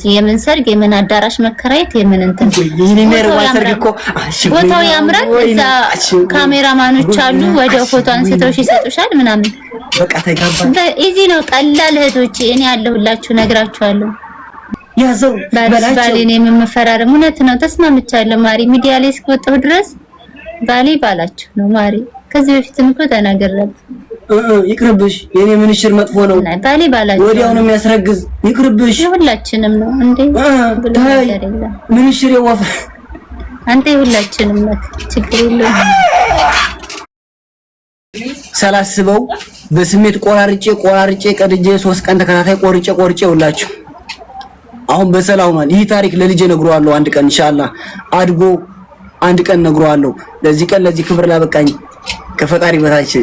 የምን ሰርግ የምን አዳራሽ መከራየት የምን እንትን ቦታው ያምራል። እዛ ካሜራማኖች አሉ ወዲያው ፎቶ አንስተው ይሰጡሻል ምናምን። በቃ ተጋባ ኢዚ ነው፣ ቀላል እህቶቼ። እኔ ያለሁላችሁ ነግራችኋለሁ። ያዘው ባሌን የምፈራረም እውነት ነው። ተስማምቻለሁ ማሪ። ሚዲያ ላይ እስከወጣሁ ድረስ ባሌ ባላችሁ ነው ማሪ። ከዚህ በፊትም እኮ ተናገረብ ይቅርብሽ። የኔ ምንሽር መጥፎ ነው። ባሌ ባላችሁ ወዲያው ነው የሚያስረግዝ። ይቅርብሽ። ሁላችንም ነው እንዴ ምንሽር የወፋ አንተ ሁላችንም ነው። ችግር የለውም። ሳላስበው በስሜት ቆራርጬ ቀድጄ 3 ቀን ተከታታይ ቆርጬ ሁላችሁ አሁን በሰላም ሆኗል። ይህ ታሪክ ለልጄ ነግሯለሁ። አንድ ቀን ኢንሻአላህ አድጎ አንድ ቀን ነግሯለሁ። ለዚህ ቀን ለዚህ ክብር ላበቃኝ ከፈጣሪ በታች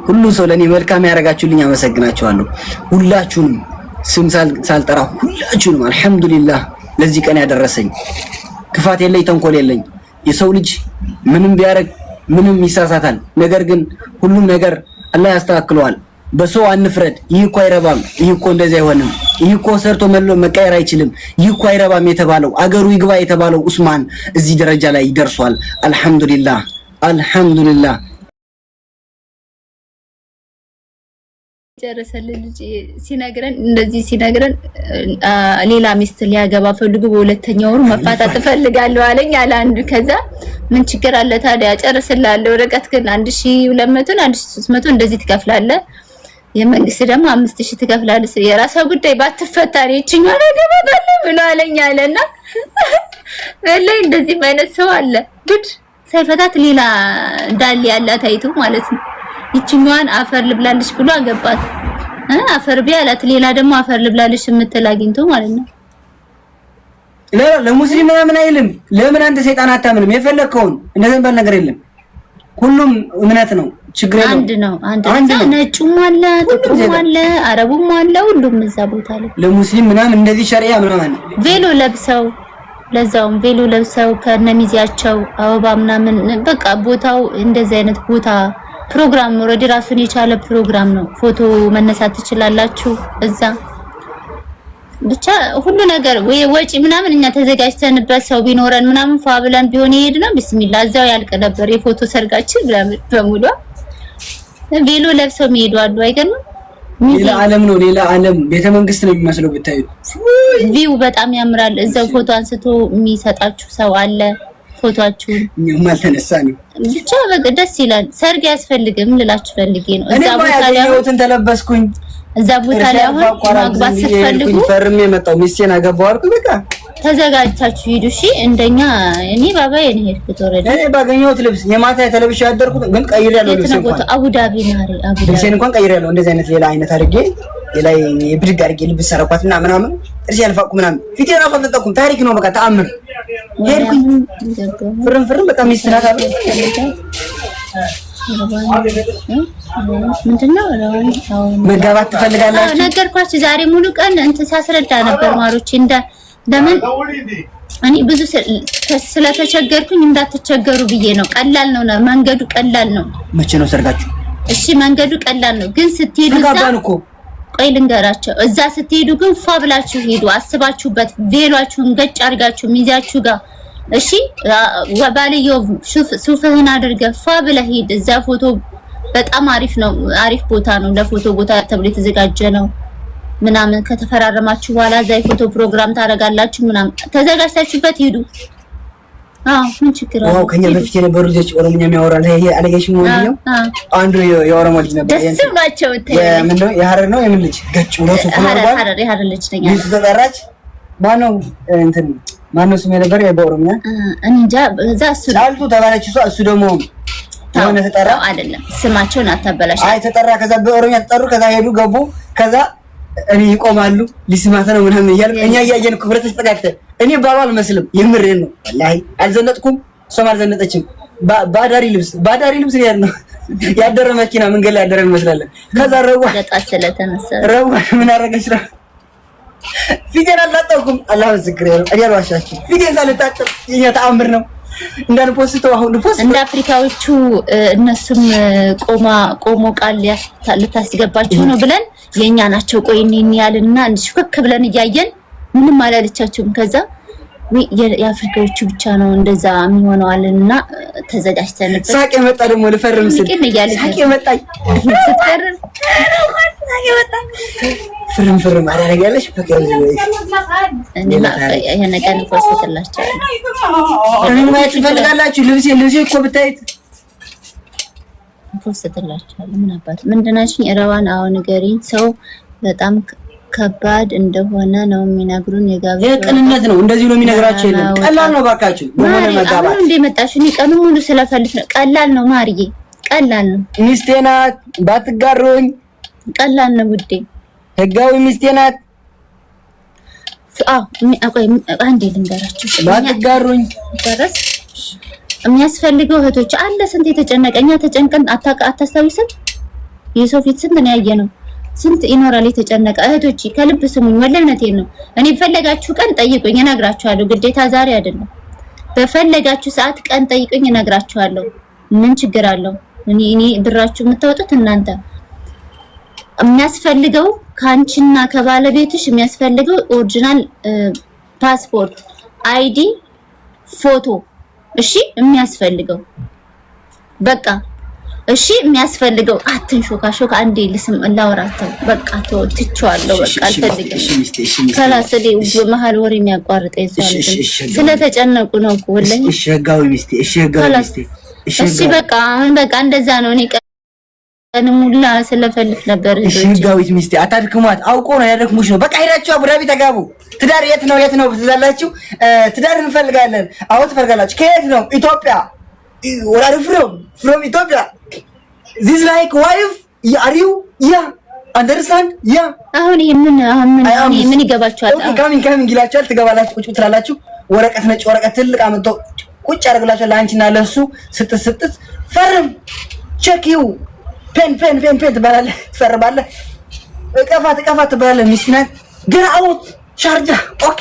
ሁሉ ሰው ለኔ መልካም ያደርጋችሁልኝ አመሰግናችኋለሁ። ሁላችሁንም ስም ሳልጠራ ሁላችሁንም አልহামዱሊላህ ለዚህ ቀን ያደረሰኝ። ክፋት የለኝ ተንኮል የለኝ። የሰው ልጅ ምንም ቢያረግ ምንም ይሳሳታል። ነገር ግን ሁሉም ነገር አላህ ያስተካክለዋል። በሰው አንፍረድ። ይህ እኮ አይረባም፣ ይህ እኮ እንደዚህ አይሆንም፣ ይህ እኮ ሰርቶ መቀየር አይችልም፣ ይህ እኮ አይረባም የተባለው አገሩ ይግባ የተባለው ኡስማን እዚህ ደረጃ ላይ ይደርሷል። አልহামዱሊላህ ጨረሰልን። ልጅ ሲነግረን እንደዚህ ሲነግረን ሌላ ሚስት ሊያገባ ፈልጎ በሁለተኛው ወር መፋታት ፈልጋለሁ አለኝ አለ አንዱ። ከዛ ምን ችግር አለ ታዲያ ጨርስላለሁ፣ ወረቀት ግን 1200 1300 እንደዚህ ትከፍላለህ፣ የመንግስት ደግሞ 5000 ትከፍላለህ፣ የራሷ ጉዳይ ባትፈታ እቺኛው ነገባታለህ ብሎ አለኝ አለና ወላሂ እንደዚህ ማለት ሰው አለ። ጉድ ሳይፈታት ሌላ ዳል ያላት አይቱ ማለት ነው። ይችኛዋን አፈር ልብላልሽ ብሎ አገባት። አፈር ቢያላት ሌላ ደግሞ አፈር ልብላልሽ የምትል አግኝቶ ማለት ነው። ለሙስሊም ምናምን አይልም። ለምን አንተ ሰይጣን አታምንም? የፈለከውን እንደዚህ ባል ነገር የለም። ሁሉም እምነት ነው። ችግር የለም። አንድ ነው። ነጩም አለ፣ ጥቁሩም አለ፣ አረቡም አለ፣ ሁሉም እዛ ቦታ ላይ ለሙስሊም ምናምን እንደዚህ ሸሪዓ ምናምን ቬሎ ለብሰው ለዛውም ቬሎ ለብሰው ከነሚዚያቸው አበባ ምናምን በቃ ቦታው እንደዚህ አይነት ቦታ ፕሮግራም ነው። ወደ ራሱን የቻለ ፕሮግራም ነው። ፎቶ መነሳት ትችላላችሁ እዛ። ብቻ ሁሉ ነገር ወጪ ምናምን እኛ ተዘጋጅተንበት ሰው ቢኖረን ምናምን ፋብላን ቢሆን ይሄድ ነው። ቢስሚላህ እዛው ያልቅ ነበር የፎቶ ሰርጋችን በሙሉ። ቬሎ ለብሰው የሚሄዱ አሉ። አይገርምም? ሌላ ዓለም ነው። ሌላ ዓለም ቤተ መንግስት ነው የሚመስለው ብታዩ። ቪው በጣም ያምራል። እዛው ፎቶ አንስቶ የሚሰጣችሁ ሰው አለ። ፎቶአችሁን እኛም አልተነሳንም። ብቻ በቃ ደስ ይላል። ሰርግ ያስፈልግም ልላችሁ ፈልጌ ነው። እዛ ቦታ ላይ አሁን ተለበስኩኝ። እዛ ቦታ ላይ አሁን ማግባት ስትፈልጉ ፈርሜ የመጣው ሚስቴን አገባው አልኩ። በቃ ተዘጋጅታችሁ ሂዱ። እሺ እንደኛ እኔ ባባዬ ነው ሄድኩት። ወረደ እኔ ባገኘሁት ልብስ የማታ የተለብሽ ያደርኩት ግን ቀይሬያለሁ። ልብስ አቡዳቢ ናሪ ልብሴን እንኳን ቀይሬያለሁ። እንደዚህ አይነት ሌላ አይነት አድርጌ ሌላ የብድግ አድርጌ ልብስ ሰረኳትና ምናምን ጥርስ ያልፋቁ ምናምን ፊቴ ራሱ አልተጠቁም። ታሪክ ነው በቃ ተአምር። ሄድኩኝ ፍርም በቃ ሚስት ናት አሉ። ምንድነው መጋባት ትፈልጋላችሁ? ነገርኳችሁ። ዛሬ ሙሉ ቀን እንትን ሳስረዳ ነበር ማሮቼ። ለምን እኔ ብዙ ስለተቸገርኩኝ እንዳትቸገሩ ብዬ ነው። ቀላል ነው መንገዱ፣ ቀላል ነው። መቼ ነው ሰርጋችሁ? እሺ መንገዱ ቀላል ነው፣ ግን ስትሄዱ ቆይ ልንገራቸው። እዛ ስትሄዱ ግን ፏ ብላችሁ ሄዱ። አስባችሁበት ቬሏችሁን ገጭ አድርጋችሁ ሚዛችሁ ጋር እሺ። ባልየው ሱፍህን አድርገህ ፏ ብለህ ሂድ። እዛ ፎቶ በጣም አሪፍ ነው። አሪፍ ቦታ ነው። ለፎቶ ቦታ ተብሎ የተዘጋጀ ነው ምናምን። ከተፈራረማችሁ በኋላ እዛ የፎቶ ፕሮግራም ታደርጋላችሁ ምናምን። ተዘጋጅታችሁበት ሂዱ። ምን ችግር አለ? ከኛ በፊት የነበሩ ልጆች ኦሮምኛ የሚያወራል። ይሄ አለጋሽም ወንድየው አንዱ የኦሮሞ ልጅ ነበር። ደስ ብሏቸው ምንድነው የሐረር ነው የምን ልጅ ገጭ ብሎ ሱፍ ነው ሐረር የሐረር ልጅ ነኝ። ይህ ተጠራች። ማነው እንትን ማነው ስም የነበር በኦሮምኛ እንጃ። እዛ እሱ ላልቱ ተባለች። እሱ ደግሞ የሆነ ተጠራ አይደለም። ስማቸውን አታበላሽ። አይ ተጠራ። ከዛ በኦሮምኛ ተጠሩ። ከዛ ሄዱ ገቡ። ከዛ እኔ ይቆማሉ ሊስማት ነው ምናምን እያልን እኛ እያየን ክብረት ተጠቃቅተን እኔ ባሏ አልመስልም። የምሬን ነው ወላሂ አልዘነጥኩም። እሷም አልዘነጠችም። ባዳሪ ልብስ ነው ያደረ መኪና መንገድ ላይ ያደረ እንመስላለን። ከዛ ረዋ ምን አደረገች ነው ፊቴን አላጣኩም። አላህ ምስክሬ ነው። እኔ አልዋሻችም። ፊቴን ሳልታጠብ የኛ ተአምር ነው። እንዳንፖስተው አሁን ፖስት እንደ አፍሪካዎቹ እነሱም ቆሞ ቃል ልታስገባቸው ነው ብለን የኛ ናቸው ቆይ እኔን ያልና እንሽከክ ብለን እያየን ምንም አላለቻችሁም። ከዛ የአፍሪካዎቹ ብቻ ነው እንደዛ የሚሆነው አለና ተዘጋጅተንበት ሳቄ መጣ። ደግሞ ልፈርም ስል ሳቄ መጣኝ። ስትፈርም ሳቄ መጣ። ፍርም አደረጋለሽ ፈቀል እና የነገር ፖስትላችኋለሁ። ምን ማለት ትፈልጋላችሁ? ልብሴ እኮ ብታይት ፖስትላችኋለሁ። ምን አባት ምንድናችሁ? ረዋን አሁን ንገሪኝ። ሰው በጣም ከባድ እንደሆነ ነው የሚነግሩን። የቅንነት ነው እንደዚህ ነው የሚነግራችሁ። የለም ቀላል ነው ባካችሁ። በሆነ መጋባት አሁን እንደመጣሽ እኔ ቀኑ ሙሉ ስለፈልፍ ነው። ቀላል ነው ማርዬ፣ ቀላል ነው። ሚስቴ ናት ባትጋሩኝ። ቀላል ነው ውዴ፣ ህጋዊ ሚስቴ ናት። አቆይ አንዴ ልንገራችሁ። ባትጋሩኝ ደረስ የሚያስፈልገው እህቶች አለ። ስንት የተጨነቀኛ ተጨንቀን አታስታውስም? የሰው ፊት ስንት ነው ያየነው? ስንት ይኖራል የተጨነቀ። እህቶች ከልብ ስሙኝ፣ ወላሂ እውነቴን ነው። እኔ በፈለጋችሁ ቀን ጠይቁኝ እነግራችኋለሁ። ግዴታ ዛሬ አይደለም፣ በፈለጋችሁ ሰዓት ቀን ጠይቁኝ እነግራችኋለሁ። ምን ችግር አለው? እኔ ብራችሁ የምታወጡት እናንተ። የሚያስፈልገው ካንቺና ከባለቤትሽ የሚያስፈልገው ኦሪጂናል ፓስፖርት፣ አይዲ፣ ፎቶ። እሺ የሚያስፈልገው በቃ እሺ የሚያስፈልገው አትንሾካሾክ። አንዴ ልስም ላወራተው በቃ ትቼዋለሁ። በቃ አልፈልግም። ከላስሌ በመሀል ወሬ የሚያቋርጠኝ ስለተጨነቁ ነው እኮ ወላሂ። እሺ ህጋዊ ሚስቴ፣ እሺ ህጋዊ ሚስቴ፣ እሺ በቃ አሁን በቃ እንደዛ ነው። እኔ ቀን ሙላ ስለፈልፍ ነበር። እሺ ህጋዊት ሚስቴ አታድክሟት። አውቆ ነው ያደክሙሽ ነው። በቃ ሄዳችሁ አቡዳቢ ተጋቡ። ትዳር የት ነው ትላላችሁ? ትዳር እንፈልጋለን። አዎ ትፈልጋላችሁ። ከየት ነው? ኢትዮጵያ። ወራሪ from ኢትዮጵያ this like wife are you yeah understand yeah አሁን ምን ይገባችኋል? ካሚንግ ይላችኋል። ትገባላችሁ፣ ቁጭ ትላላችሁ። ወረቀት ነጭ ወረቀት ትልቅ አመጣው ቁጭ ያደርግላችኋል። ለአንቺና ለሱ ስትት ፈርም ቼክ ዩ ፔን ትባላለህ፣ ትፈርማለህ። እቀፋት ትባላለህ። ሚስናት ግን አውት ሻርጃ ኦኬ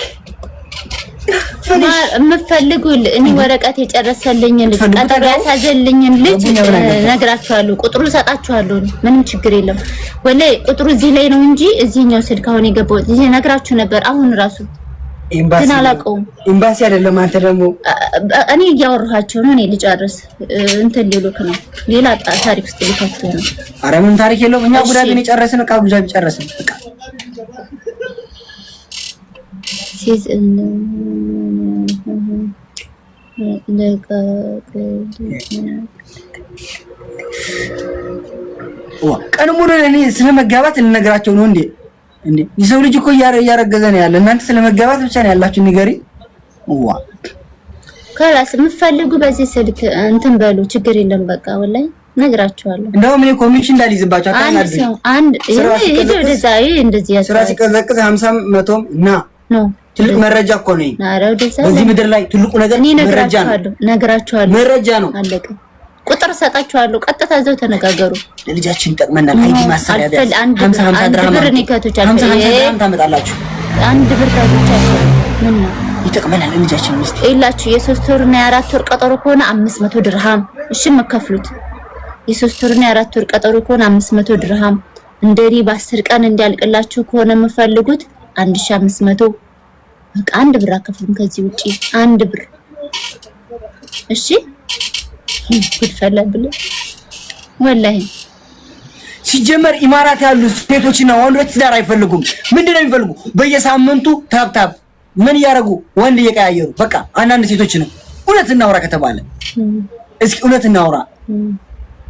የምፈልጉ እኔ ወረቀት የጨረሰልኝ ልጅ ቀጠሮ ያሳዘልኝን ልጅ ነግራችኋለሁ። ቁጥሩ ሰጣችኋለሁ። ምንም ችግር የለም። ወላሂ ቁጥሩ እዚህ ላይ ነው እንጂ እዚህኛው ስልክ አሁን የገባው እዚህ ነግራችሁ ነበር። አሁን ራሱ ግን አላውቀውም። ኤምባሲ አይደለም። አንተ ደግሞ እኔ እያወራኋቸው ነው። እኔ ልጨርስ እንትን ሊሉክ ነው። ሌላ ታሪክ ውስጥ ሊከቱ ነው። ኧረ ምን ታሪክ የለውም። እኛ ጉዳይን ጨረስን። በቃ ጉዳይ ጨረስን። በቃ ቀን ሙሉ እኔ ስለመጋባት ልነግራቸው ነው እንዴ? የሰው ልጅ እኮ እያረገዘ ነው ያለ። እናንተ ስለመጋባት ብቻ ነው ያላችሁ ንገሪ። ከላስ የምትፈልጉ በዚህ ስልክ እንትን በሉ፣ ችግር የለም። በቃ ወላሂ ነግራችኋለሁ። እንደውም እኔ ኮሚሽን እንዳልይዝባችሁ አታናግሪ። እንደዚህ ስራ ሲቀዘቅዝ 50 100 ነው ትልቅ መረጃ እኮ ነው። በዚህ ምድር ላይ ትልቁ ነገር መረጃ ነው። ነግራችኋለሁ። መረጃ ነው። አለቀ። ቁጥር ሰጣችኋለሁ። ቀጥታ እዛው ተነጋገሩ። ለልጃችን ይጠቅመናል። አይዲ ማሰሪያ ቢያንስ 50 ድርሃም 50 ድርሃም ታመጣላችሁ። አንድ ብር ታውቃላችሁ። ምን ነው ይጠቅመናል ለልጃችን ሚስት ይላችሁ። የ3 ወርና የ4 ወር ቀጠሮ ከሆነ 500 ድርሃም እሺ መከፍሉት። የ3 ወርና የ4 ወር ቀጠሮ ከሆነ 500 ድርሃም። እንደኔ በ10 ቀን እንዲያልቅላችሁ ከሆነ የምፈልጉት 1500 በቃ 1 ብር አከፍሉም። ከዚህ ውጪ 1 ብር እሺ። ጉድፈላ ወላሂ ሲጀመር ኢማራት ያሉ ሴቶችና ወንዶች ትዳር አይፈልጉም። ምንድነው የሚፈልጉ? በየሳምንቱ ታብታብ ምን ያረጉ? ወንድ እየቀያየሩ በቃ አንዳንድ ሴቶች ነው። እውነት እናውራ ከተባለ እስኪ እውነት እናውራ።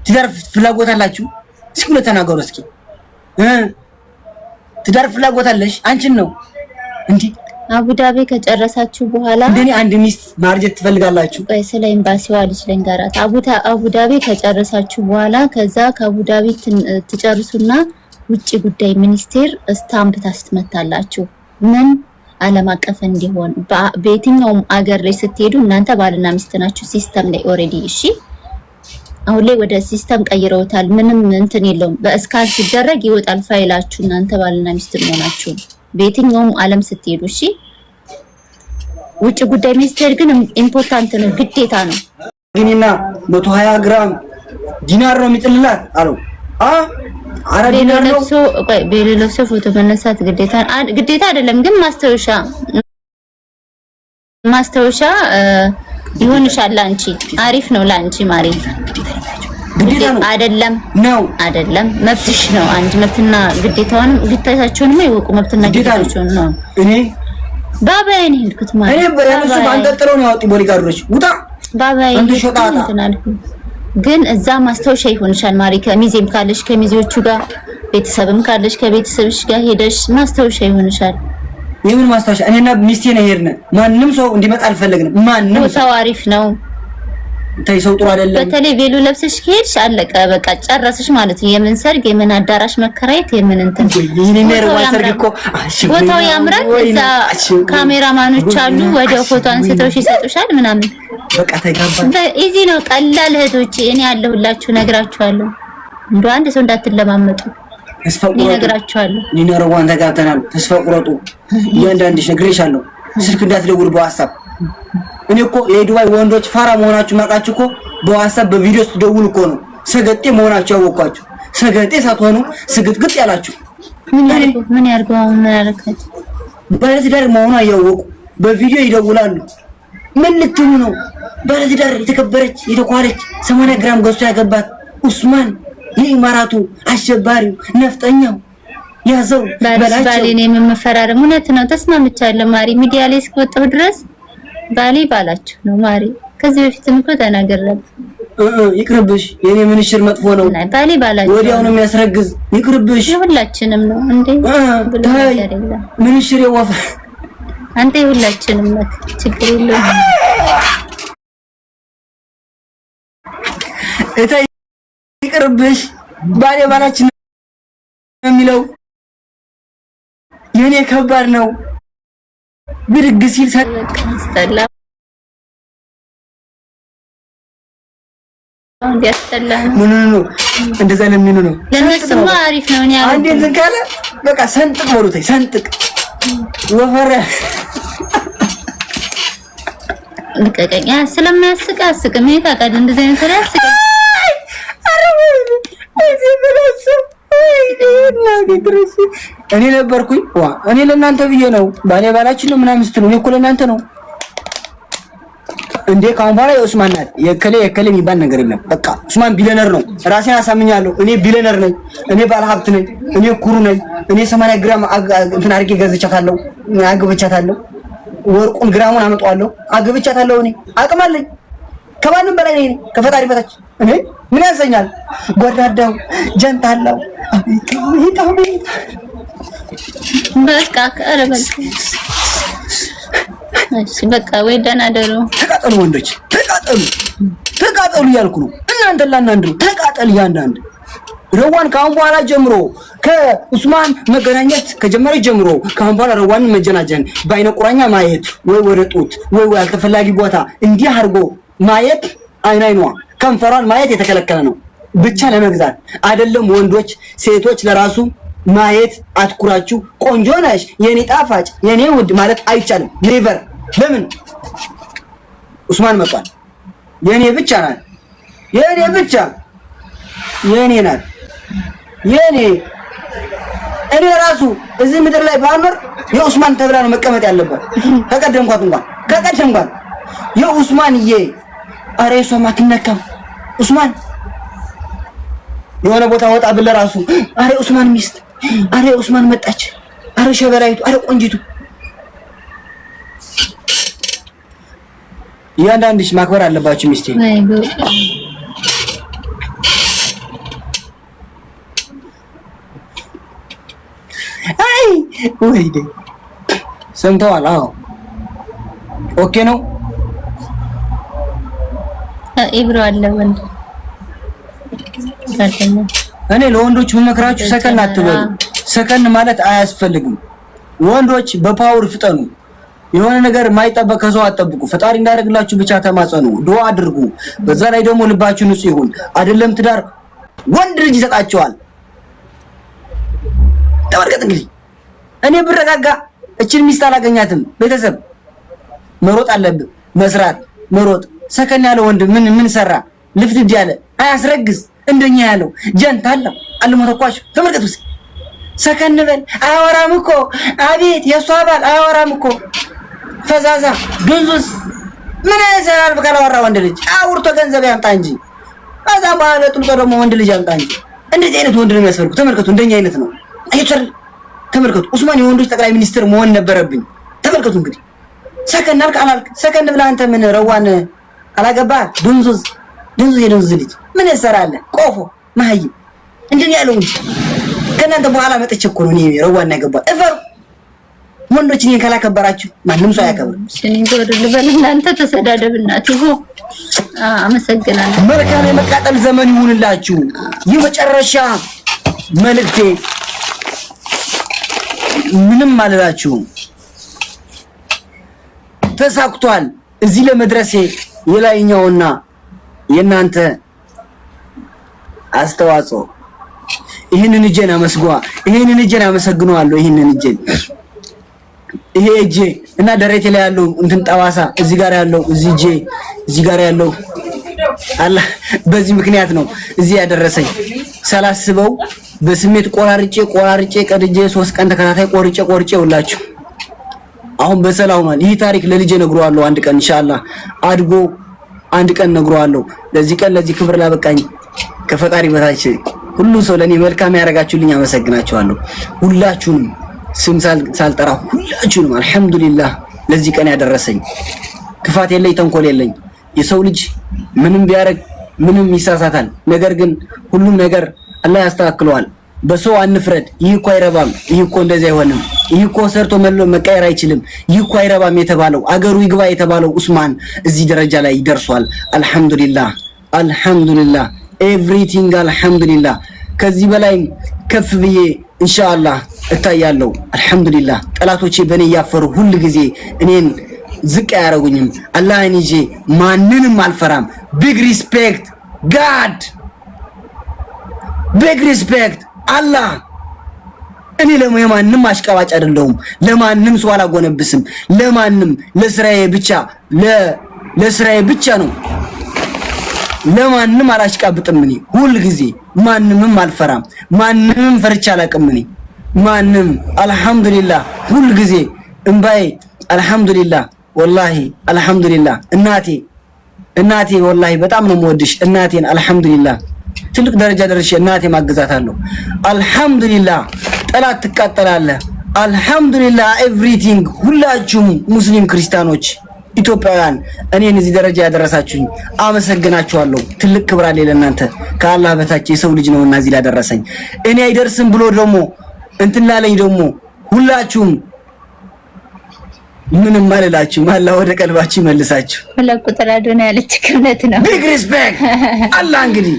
ትዳር ፍላጎት አላችሁ? እስኪ እውነት ተናገሩ እስኪ። ትዳር ፍላጎት አለሽ? አንቺን ነው እንዴ? አቡዳቢ ከጨረሳችሁ በኋላ እንደኔ አንድ ሚስት ማርጀት ትፈልጋላችሁ? ቆይ ስለ ኤምባሲው አልሽ ልንገራት። አቡዳቢ ከጨረሳችሁ በኋላ ከዛ ከአቡዳቢ ትጨርሱና ውጪ ጉዳይ ሚኒስቴር ስታምፕ ታስመታላችሁ። ምን ዓለም አቀፍ እንዲሆን በየትኛውም አገር ላይ ስትሄዱ እናንተ ባልና ሚስት ናችሁ። ሲስተም ላይ ኦሬዲ እሺ። አሁን ላይ ወደ ሲስተም ቀይረውታል። ምንም እንትን የለውም። በእስካን ሲደረግ ይወጣል ፋይላችሁ እናንተ ባልና ሚስት ሆናችሁ በየትኛውም ዓለም ስትሄዱ እሺ። ውጭ ጉዳይ ሚኒስቴር ግን ኢምፖርታንት ነው፣ ግዴታ ነው። ግኒና 120 ግራም ዲናር ነው የሚጥልላት አሉ። ቤሎ ለብሶ ፎቶ መነሳት ግዴታ አይደለም፣ ግን ማስታወሻ ይሆንሻል። አንቺ አሪፍ ነው ለአንቺ ማሪ። አይደለም መብትሽ ነው። አንድ መብትና ግዴታቸውንም ይወቁ። መብትና ግዴታቸውን ነው። እኔ ባባዬ ነው ሄድኩት ማለት እኔ በእነሱ ባንጠጥረው ነው ያወጡ ቦዲጋርዶች ውጣ ባባዬ ግን እዛ ማስታወሻ ይሆንሻል ማሪ። ከሚዜም ካለሽ ከሚዜዎቹ ጋር፣ ቤተሰብም ካለሽ ከቤተሰብሽ ጋር ሄደሽ ማስታወሻ ይሆንሻል። የምን ማስታወሻ? እኔና ሚስቴ ነው ሄድን። ማንም ሰው እንዲመጣ አልፈለግንም። ማንም ሰው አሪፍ ነው። ታይ ሰው ጥሩ አይደለም። በተለይ ቬሎ ለብሰሽ ከሄድሽ አለቀ በቃ ጨረስሽ ማለት ነው። የምን ሰርግ የምን አዳራሽ መከራየት የምን እንትን ቦታው ያምራል። እዛ ካሜራማኖች አሉ፣ ወደ ፎቶ አንስተው ይሰጡሻል ምናምን። በቃ ተጋባ ኢዚ ነው፣ ቀላል እህቶቼ። እኔ ያለሁላችሁ ነግራችኋለሁ። እንደው አንድ ሰው እንዳትለማመጡ ተስፋ ቁረጡ ነግራችኋለሁ። ኒነርዋን ተጋብተናል። ተስፋ ቁረጡ። እያንዳንድሽ ነግሬሻለሁ። ስልክ እንዳትደውል በዋትስአፕ። እኔ እኮ የዱባይ ወንዶች ፋራ መሆናችሁ ማውቃችሁ እኮ በዋትስአፕ በቪዲዮ ስትደውሉ እኮ ነው ሰገጤ መሆናችሁ ያወቅኳችሁ። ሰገጤ ሳትሆኑ ስግጥግጥ ያላችሁ ምን ያርገው ምን ያረከት ባለትዳር መሆኗ እያወቁ በቪዲዮ ይደውላሉ። ምን ልትሉ ነው? ባለትዳር የተከበረች የተኳለች 80 ግራም ገዝቶ ያገባት ኡስማን የኢማራቱ አሸባሪው ነፍጠኛው ያዘው በላቸው። ባሌን የምፈራረም እውነት ነው። ተስማምቻለሁ ማሪ። ሚዲያ ላይ እስከወጣሁ ድረስ ባሌ ባላችሁ ነው ማሪ። ከዚህ በፊትም እኮ ተናገረብ ይቅርብሽ። የኔ ምንሽር መጥፎ ነው። ባሌ ባላችሁ ወዲያው ነው የሚያስረግዝ። ይቅርብሽ። ሁላችንም ነው እንዴ ምንሽር የወፋ አንተ ሁላችንም ነው። ችግር የለውም። እታይ ይቅርብሽ። ባሌ ባላችን ነው የሚለው የኔ ከባድ ነው። ብድግ ሲል ሰላም ምን ነው እንደዛ ለሚኑ ነው። ለነሱማ አሪፍ ነው። እኔ አንዴ እንትን ካለ በቃ ሰንጥቅ በሉት። ሰንጥቅ ወፈረ ልቀቀኛ። ስለማያስቅ አስቅም። ይሄ ታውቃለህ፣ እንደዚህ አይነት ነገር ያስቅ። እኔ ነበርኩኝ እኔ ለእናንተ ብዬ ነው። ባሌ ባላችን ነው ምናምን ስትሉ እኔ እኮ ለእናንተ ነው እንዴ። ካሁን በኋላ የኡስማን ናት የከለ የሚባል ነገር የለም። በቃ ኡስማን ቢሊየነር ነው። ራሴን አሳምኛለሁ። እኔ ቢሊየነር ነኝ። እኔ ባለ ሀብት ነኝ። እኔ ኩሩ ነኝ። እኔ 80 ግራም እንትን አድርጌ ገዝቻታለሁ፣ አግብቻታለሁ። ወርቁን ግራሙን አመጣዋለሁ፣ አግብቻታለሁ። እኔ አቅም አለኝ። ከማንም በላይ ነኝ ከፈጣሪ በታች። እኔ ምን ያንሰኛል? ጎዳዳው ጀንታላው በቃ ቀረበል በቃ ወይ ደህና ደሩ። ተቃጠሉ ወንዶች፣ ተቃጠሉ እያልኩ ነው። እናንተ ላናንዱ ተቃጠል። እያንዳንዱ ረዋን ካሁን በኋላ ጀምሮ ከኡስማን መገናኘት ከጀመረች ጀምሮ ካሁን በኋላ ረዋንን መጀናጀን በአይነ ቁራኛ ማየት ወይ ወደ ጡት ወይ አልተፈላጊ ቦታ እንዲህ አድርጎ ማየት አይኗ ከንፈሯን ማየት የተከለከለ ነው። ብቻ ለመግዛት አይደለም ወንዶች ሴቶች ለራሱ ማየት አትኩራችሁ ቆንጆ ነሽ የኔ ጣፋጭ የኔ ውድ ማለት አይቻልም። ኔቨር። ለምን ኡስማን መጣ? የኔ ብቻ ናት፣ የኔ ብቻ የኔ ናት፣ የኔ እኔ ራሱ እዚህ ምድር ላይ ባኖር የኡስማን ተብላ ነው መቀመጥ ያለበት። ከቀደምኳት የኡስማንዬ አሬ ሶማ ትነካም ኡስማን የሆነ ቦታ ወጣ ብለ ራሱ አሬ ኡስማን ሚስት፣ አሬ ኡስማን መጣች፣ አሬ ሸበላይቱ፣ አሬ ቆንጂቱ። እያንዳንድሽ ማክበር አለባችሁ ሚስቴ። አይ ወይዴ ሰምተዋል? አዎ ኦኬ ነው። ኢብሮ አለ ወንድ እኔ ለወንዶች መመክራችሁ ሰከን አትበሉ። ሰከን ማለት አያስፈልግም። ወንዶች በፓወር ፍጠኑ። የሆነ ነገር የማይጠበቅ ከሰው አትጠብቁ። ፈጣሪ እንዳደርግላችሁ ብቻ ተማጸኑ፣ ዱአ አድርጉ። በዛ ላይ ደግሞ ልባችሁ ንጹህ ይሁን። አይደለም ትዳር ወንድ ልጅ ይሰጣቸዋል። ተመልከት እንግዲህ እኔ ብረጋጋ እችን ሚስት አላገኛትም። ቤተሰብ መሮጥ አለብህ፣ መስራት፣ መሮጥ። ሰከን ያለ ወንድ ምን ሰራ? ልፍትድ ያለ አያስረግዝ እንደኛ ያለው ጀንት አለው አልሞ ተኳሽ ተመልከቱ። ሰከን በል አያወራም እኮ አቤት የሷ ባል አያወራም እኮ ፈዛዛ ድንዙስ ምን ያሰራል? ካላወራ ወንድ ልጅ አውርቶ ገንዘብ ያምጣ እንጂ ከዛ በኋላ ጥልቶ ደግሞ ወንድ ልጅ ያምጣ እንጂ። እንደዚህ አይነት ወንድ ነው የሚያስፈልጉ። ተመልከቱ እንደኛ አይነት ነው። አይተር ተመልከቱ። ኡስማን የወንዶች ጠቅላይ ሚኒስትር መሆን ነበረብኝ። ተመልከቱ እንግዲህ ሰከን አልክ አላልክ ሰከን ብለህ አንተ ምን ረዋን አላገባ ድንዙዝ የድንዙዝ ልጅ ምን ያሰራል? ቆፎ ማህይ እንደኛ ያለው እንጂ ከእናንተ በኋላ መጥቼ እኮ ነው እኔ ረዋን ያገባ እፈሩ ወንዶች እኔን ካላከበራችሁ ማንም ሰው አያከብርም። እኔ ጎድ ልበል እናንተ ተሰዳደብና ትሁ አመሰግናለሁ። መልካም የመቃጠል ዘመን ይሁንላችሁ። የመጨረሻ መልእክቴ ምንም አልላችሁም። ተሳክቷል። እዚህ ለመድረሴ የላይኛውና የእናንተ አስተዋጽኦ ይሄንን እጄን አመሰግነዋለሁ። ይሄንን እጄን ይሄ እጄ እና ደረቴ ላይ ያለው እንትን ጠባሳ እዚህ ጋር ያለው እዚህ ጋር ያለው አላህ በዚህ ምክንያት ነው እዚህ ያደረሰኝ። ሳላስበው በስሜት ቆራርጬ ቀድጄ 3 ቀን ተከታታይ ቆርጬ ውላችሁ አሁን በሰላም ሆኗል። ይህ ታሪክ ለልጄ ነግረዋለሁ። አንድ ቀን ኢንሻአላህ አድጎ አንድ ቀን ነግረዋለሁ። ለዚህ ቀን ለዚህ ክብር ላበቃኝ ከፈጣሪ በታች ሁሉ ሰው ለኔ መልካም ያደርጋችሁልኝ አመሰግናችኋለሁ። ሁላችሁንም ስም ሳልጠራ ሁላችሁንም አልሐምዱሊላህ ለዚህ ቀን ያደረሰኝ። ክፋት የለኝ ተንኮል የለኝ። የሰው ልጅ ምንም ቢያረግ ምንም ይሳሳታል። ነገር ግን ሁሉም ነገር አላህ ያስተካክለዋል። በሰው አንፍረድ። ይህ እኮ አይረባም፣ ይህ እኮ እንደዚህ አይሆንም፣ ይህ እኮ ሰርቶ መቀየር አይችልም፣ ይህ እኮ አይረባም የተባለው አገሩ ይግባ የተባለው ኡስማን እዚህ ደረጃ ላይ ይደርሷል። አልሐምዱሊላህ ኤቭሪቲንግ አልሐምዱሊላህ። ከዚህ በላይ ከፍ ብዬ ኢንሻአላህ እታያለሁ። አልሐምዱሊላህ ጠላቶቼ በእኔ እያፈሩ ሁል ጊዜ እኔን ዝቅ አያረጉኝም። አላህን ይዤ ማንንም አልፈራም። ቢግ ሪስፔክት ጋድ፣ ቢግ ሪስፔክት አላህ። እኔ ለማንም አሽቃባጭ አይደለሁም። ለማንም ሰው አላጎነብስም። ለማንም ለስራዬ ብቻ ነው። ለማንም አላሽቃብጥም። እኔ ሁል ጊዜ ማንንም አልፈራም። ማንንም ፈርቻ አላውቅም። እኔ ማንም አልሐምዱሊላህ ሁል ጊዜ እንባዬ አልሐምዱሊላህ ወላሂ አልሐምዱሊላህ። እናቴ ወላሂ በጣም ነው የምወድሽ እናቴን። አልሐምዱሊላህ ትልቅ ደረጃ ደርሼ እናቴ ማግዛታለሁ። አልሐምዱሊላህ ጠላት ትቃጠላለህ። አልሐምዱሊላህ ኤቭሪቲንግ። ሁላችሁም ሙስሊም ክርስቲያኖች ኢትዮጵያውያን እኔን እዚህ ደረጃ ያደረሳችሁኝ አመሰግናችኋለሁ። ትልቅ ክብር አለ ለእናንተ። ከአላህ በታች የሰው ልጅ ነውና እዚህ ላደረሰኝ እኔ አይደርስም ብሎ ደግሞ እንትን ላለኝ ደግሞ ሁላችሁም ምንም አልላችሁም። አላህ ወደ ቀልባችሁ ይመልሳችሁ። ለቁጥር አዶና ያለች ክብነት ነው። ቢግ ሪስፔክት አላህ እንግዲህ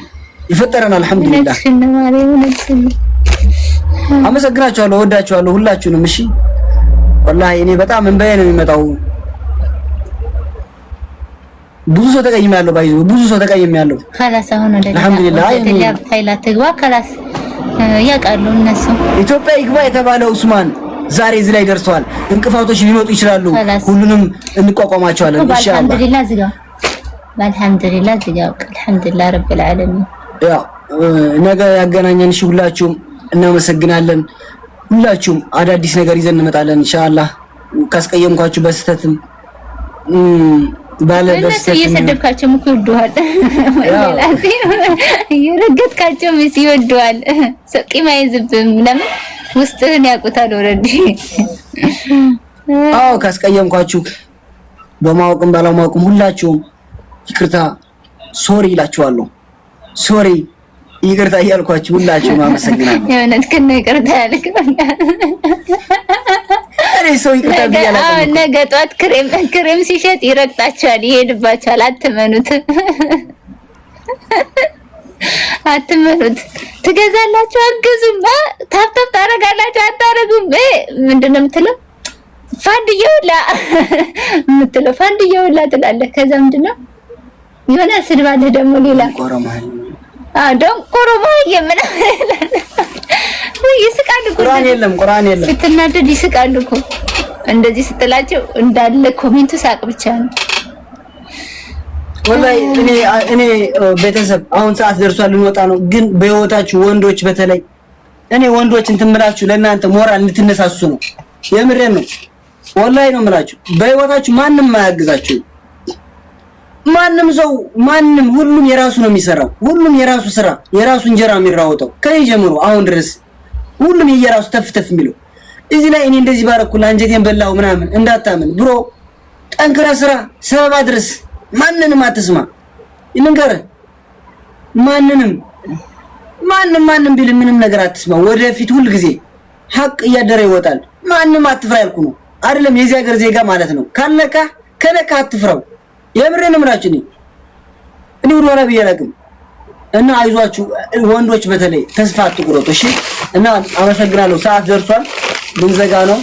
ይፈጠረን። አልሐምዱሊላህ አመሰግናችኋለሁ፣ ወዳችኋለሁ ሁላችሁንም። እሺ ወላሂ እኔ በጣም እንባዬ ነው የሚመጣው። ብዙ ሰው ተቀይሜያለሁ፣ ብዙ ሰው ተቀይሜያለሁ። خلاص አሁን ወደ አልሐምዱሊላህ ፋይላት ትግባ። خلاص ያውቃሉ እነሱ። ኢትዮጵያ ይግባ የተባለው ኡስማን ዛሬ እዚህ ላይ ደርሷል። እንቅፋቶች ሊመጡ ይችላሉ፣ ሁሉንም እንቋቋማቸዋለን ኢንሻአላህ። አልሐምዱሊላህ ዝጋ፣ አልሐምዱሊላህ ዝጋ። አልሐምዱሊላህ ረብል ዓለሚን። ያ ነገ ያገናኘን። እሺ ሁላችሁም እናመሰግናለን። ሁላችሁም አዳዲስ ነገር ይዘን እንመጣለን ኢንሻአላህ። ካስቀየምኳችሁ በስተትም ባለደስ እየሰደብካቸው እኮ ይወዱሃል። ወላሂ እየረገጥካቸው ይወዱሃል። ቂም አይዝብም። ለምን ውስጥህን ያውቁታል። ኦልሬዲ አዎ ካስቀየምኳችሁ በማወቅም ባለማወቅም ሁላችሁም ይቅርታ ሶሪ እላችኋለሁ። ሶሪ ይቅርታ እያልኳችሁ ሁላችሁም አመሰግናለሁ። የእውነት ከነ ይቅርታ ያልክ እኔ ሰው ይቅርታ ብያለሁ። ነገ ጧት ክሬም ሲሸጥ ይረግጣችኋል፣ ይሄድባችኋል። አትመኑት። ትገዛላችሁ፣ አትገዙም። ታፕታፕ ታረጋላችሁ፣ አታረጉም። ምንድነው የምትለው? ፋንድየውላ የምትለው ፋንድየውላ ትላለህ። ከዛ ምንድነው የሆነ ስድባለህ ደግሞ ሌላ ደንቆሮ የምን ይስቃሉ እኮ። ቁርአን የለም ስትናደድ ይስቃሉ እኮ። እንደዚህ ስትላቸው እንዳለ ኮሜንቱ ሳቅ ብቻ ነው። ወላሂ እኔ ቤተሰብ አሁን ሰዓት ደርሷል ልንወጣ ነው። ግን በህይወታችሁ ወንዶች በተለይ እኔ ወንዶች እንትን ምላችሁ ለእናንተ ሞራል እንድትነሳሱ ነው። የምሬን ነው ወላሂ ነው የምላችሁ። በህይወታችሁ ማንም አያግዛችሁ። ማንም ሰው ሁሉም የራሱ ነው የሚሰራው። ሁሉም የራሱ ስራ የራሱ እንጀራ የሚራወጠው ከኔ ጀምሮ አሁን ድረስ ሁሉም የየራሱ ተፍተፍ የሚለው እዚህ ላይ እኔ እንደዚህ ባረኩላ አንጀቴን በላው ምናምን እንዳታምን ብሮ ጠንክራ ስራ ሰበብ አድርስ። ማንንም አትስማ ይንገር ማንንም ቢል ምንም ነገር አትስማ። ወደፊት ሁሉ ጊዜ ሐቅ እያደረ ይወጣል። ማንንም አትፍራ ያልኩ ነው አይደለም የዚህ ሀገር ዜጋ ማለት ነው። ከነካ አትፍራው። የምሬን እምላችሁ እኔ ወራ ቢያላቅም እና አይዟችሁ ወንዶች በተለይ ተስፋ አትቁረጡ እሺ። እና አመሰግናለሁ። ሰዓት ደርሷል ልንዘጋ ነው።